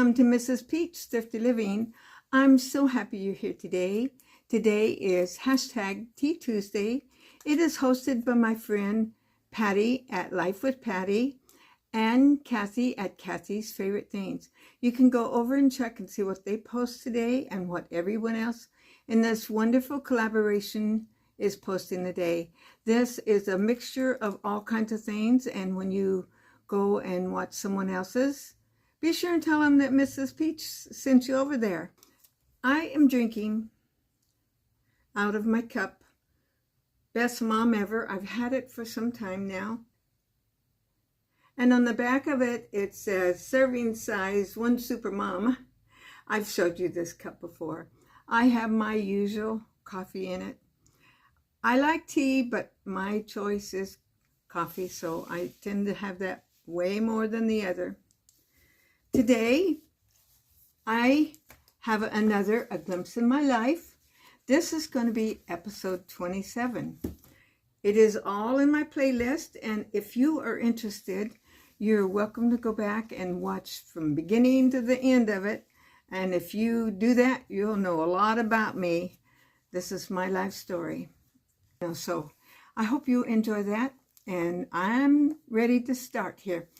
Welcome to Mrs. Peach Thrifty Living. I'm so happy you're here today. Today is hashtag Tea Tuesday. It is hosted by my friend Patty at Life with Patty and Kathy at Kathy's Favorite Things. You can go over and check and see what they post today and what everyone else in this wonderful collaboration is posting today. This is a mixture of all kinds of things, and when you go and watch someone else's, be sure and tell them that Mrs. Peach sent you over there. I am drinking out of my cup. Best Mom Ever. I've had it for some time now. And on the back of it, it says serving size 1 Super Mom. I've showed you this cup before. I have my usual coffee in it. I like tea, but my choice is coffee, so I tend to have that way more than the other. Today, I have another A Glimpse in My Life. This is going to be episode 27. It is all in my playlist, and if you are interested, you're welcome to go back and watch from beginning to the end of it. And if you do that, you'll know a lot about me. This is my life story. So I hope you enjoy that, and I'm ready to start here.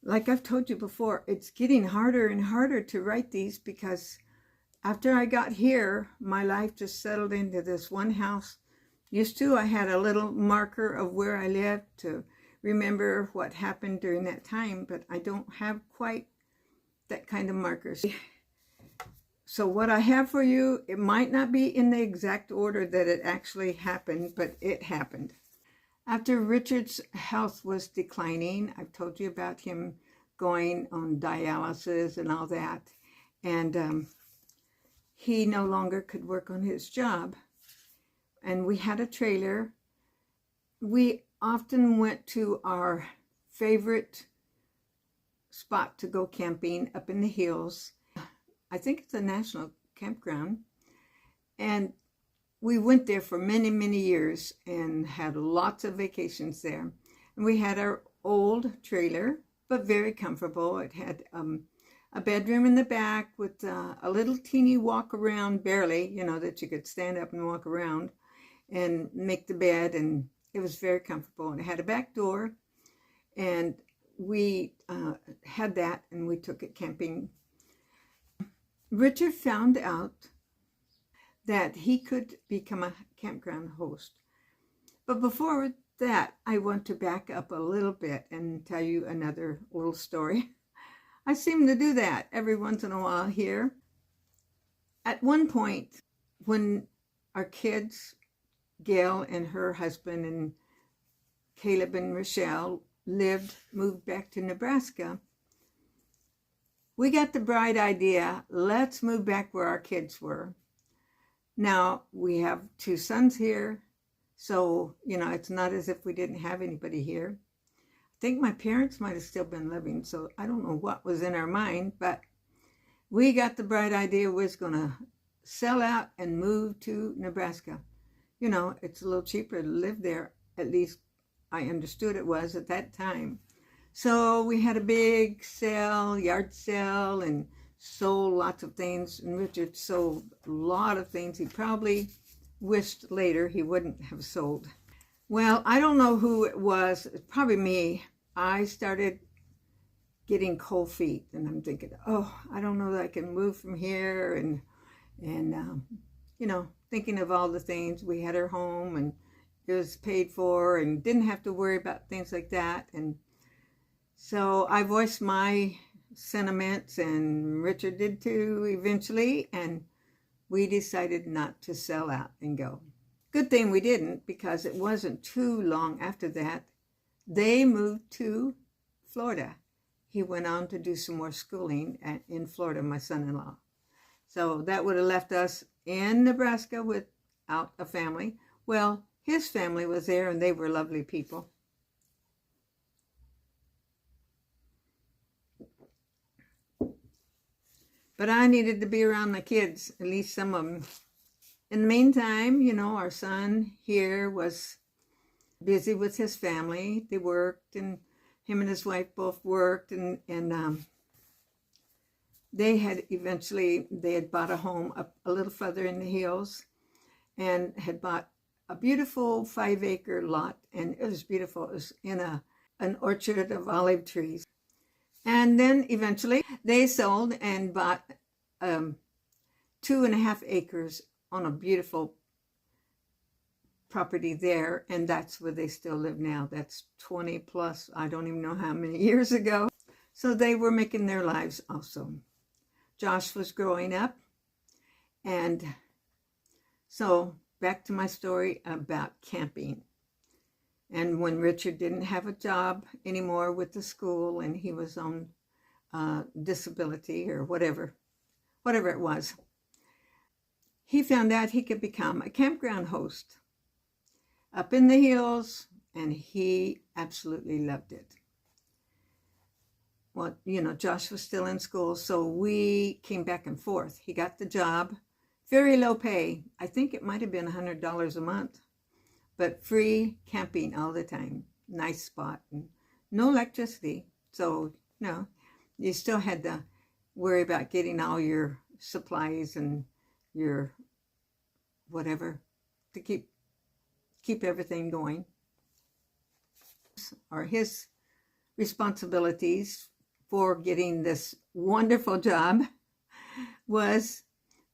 Like I've told you before, it's getting harder and harder to write these because after I got here, my life just settled into this one house. Used to, I had a little marker of where I lived to remember what happened during that time, but I don't have quite that kind of markers. So what I have for you, it might not be in the exact order that it actually happened, but it happened. After Richard's health was declining, I've told you about him going on dialysis and all that, and he no longer could work on his job. And we had a trailer. We often went to our favorite spot to go camping up in the hills. I think it's a national campground. And we went there for many, many years and had lots of vacations there. And we had our old trailer, but very comfortable. It had a bedroom in the back with a little teeny walk around, barely, you know, that you could stand up and walk around and make the bed. And it was very comfortable. And it had a back door. And we had that, and we took it camping. Richard found out that he could become a campground host. But before that, I want to back up a little bit and tell you another little story. I seem to do that every once in a while here. At one point, when our kids, Gail and her husband and Caleb and Rochelle moved back to Nebraska, we got the bright idea, let's move back where our kids were. Now, we have 2 sons here, so, you know, it's not as if we didn't have anybody here. I think my parents might have still been living, so I don't know what was in our mind, but we got the bright idea we was going to sell out and move to Nebraska. You know, it's a little cheaper to live there, at least I understood it was at that time. So we had a big yard sale, and sold lots of things, and Richard sold a lot of things he probably wished later he wouldn't have sold. Well, I don't know who it was, probably me. I started getting cold feet, and I'm thinking, oh, I don't know that I can move from here, and you know, thinking of all the things. We had our home, and it was paid for, and didn't have to worry about things like that. And so I voiced my sentiments, and Richard did too eventually, and we decided not to sell out and go. Good thing we didn't, because it wasn't too long after that they moved to Florida. He went on to do some more schooling in Florida, my son-in-law. So that would have left us in Nebraska without a family. Well, his family was there, and they were lovely people. But I needed to be around my kids, at least some of them. In the meantime, you know, our son here was busy with his family. They worked, and him and his wife both worked, and they had bought a home up a little further in the hills and had bought a beautiful 5-acre lot, and it was beautiful. It was in an orchard of olive trees. And then eventually they sold and bought 2.5 acres on a beautiful property there, and that's where they still live now. That's 20 plus, I don't even know how many years ago. So they were making their lives also. Josh was growing up, and so back to my story about camping. And when Richard didn't have a job anymore with the school and he was on disability or whatever it was, he found out he could become a campground host up in the hills, and he absolutely loved it. Well, Josh was still in school, so we came back and forth. He got the job, very low pay. I think it might have been $100 a month, but free camping all the time. Nice spot, and no electricity. So, you still had to worry about getting all your supplies and your whatever to keep everything going. Or his responsibilities for getting this wonderful job was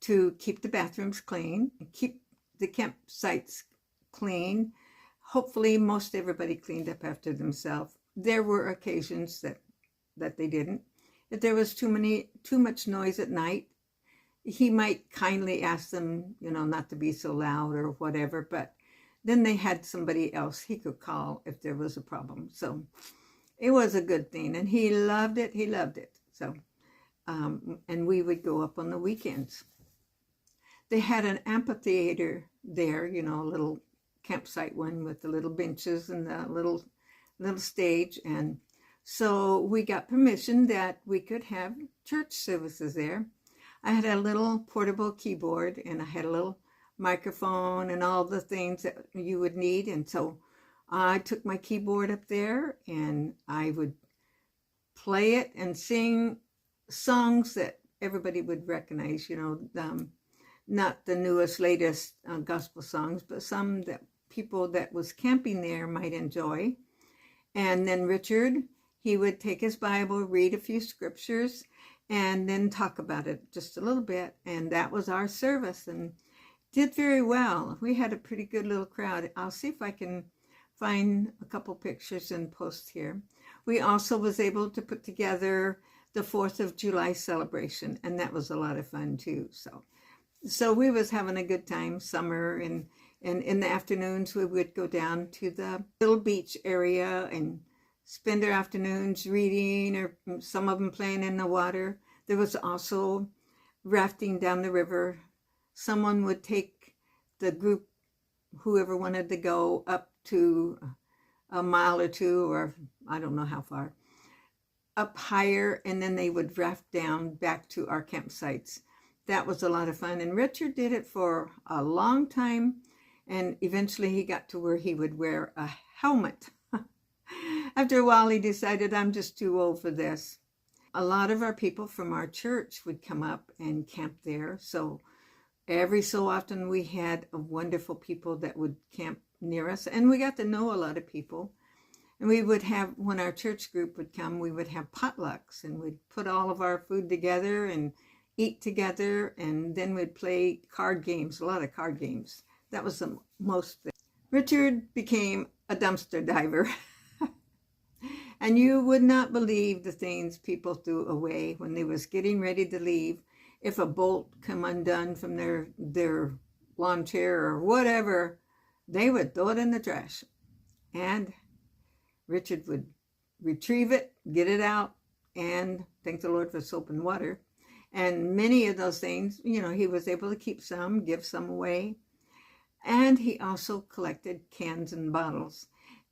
to keep the bathrooms clean, keep the campsites clean. Hopefully most everybody cleaned up after themselves. There were occasions that they didn't. If there was too much noise at night, he might kindly ask them, not to be so loud or whatever, but then they had somebody else he could call if there was a problem. So it was a good thing, and he loved it. He loved it. So, and we would go up on the weekends. They had an amphitheater there, a little campsite one with the little benches and the little stage. And so we got permission that we could have church services there. I had a little portable keyboard, and I had a little microphone and all the things that you would need. And so I took my keyboard up there, and I would play it and sing songs that everybody would recognize, not the newest, latest gospel songs, but some that people that was camping there might enjoy. And then Richard, he would take his Bible, read a few scriptures, and then talk about it just a little bit. And that was our service, and did very well. We had a pretty good little crowd. I'll see if I can find a couple pictures and post here. We also was able to put together the 4th of July celebration, and that was a lot of fun too. So we was having a good time, summer, and in the afternoons we would go down to the little beach area and spend our afternoons reading, or some of them playing in the water. There was also rafting down the river. Someone would take the group, whoever wanted to go, up to a mile or two, or I don't know how far, up higher, and then they would raft down back to our campsites. That was a lot of fun, and Richard did it for a long time, and eventually he got to where he would wear a helmet. After a while, he decided, I'm just too old for this. A lot of our people from our church would come up and camp there, so every so often we had wonderful people that would camp near us, and we got to know a lot of people. And we would have, when our church group would come, we would have potlucks, and we'd put all of our food together and eat together, and then we'd play card games, a lot of card games. That was the most thing. Richard became a dumpster diver. And you would not believe the things people threw away when they was getting ready to leave. If a bolt come undone from their lawn chair or whatever, they would throw it in the trash. And Richard would retrieve it, get it out, and thank the Lord for soap and water. And many of those things, he was able to keep some, give some away. And he also collected cans and bottles.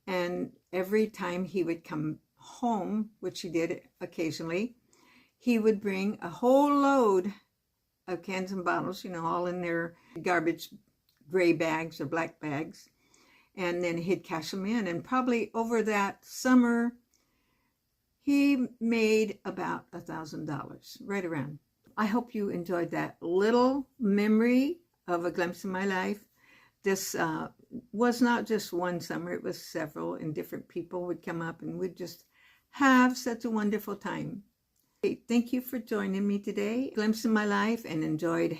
And every time he would come home, which he did occasionally, he would bring a whole load of cans and bottles, all in their garbage gray bags or black bags. And then he'd cash them in. And probably over that summer, he made about $1,000, right around. I hope you enjoyed that little memory of a glimpse of my life. This was not just one summer, it was several, and different people would come up and we'd just have such a wonderful time. Thank you for joining me today. Glimpse of my life, and enjoyed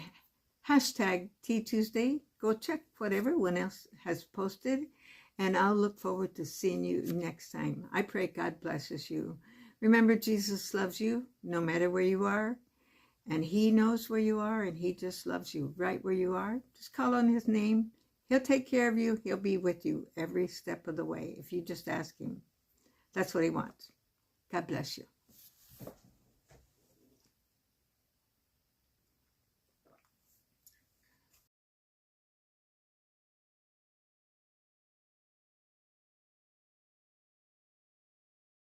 hashtag Tea Tuesday. Go check what everyone else has posted, and I'll look forward to seeing you next time. I pray God blesses you. Remember, Jesus loves you no matter where you are, and he knows where you are, and he just loves you right where you are. Just call on his name. He'll take care of you. He'll be with you every step of the way if you just ask him. That's what he wants. God bless you.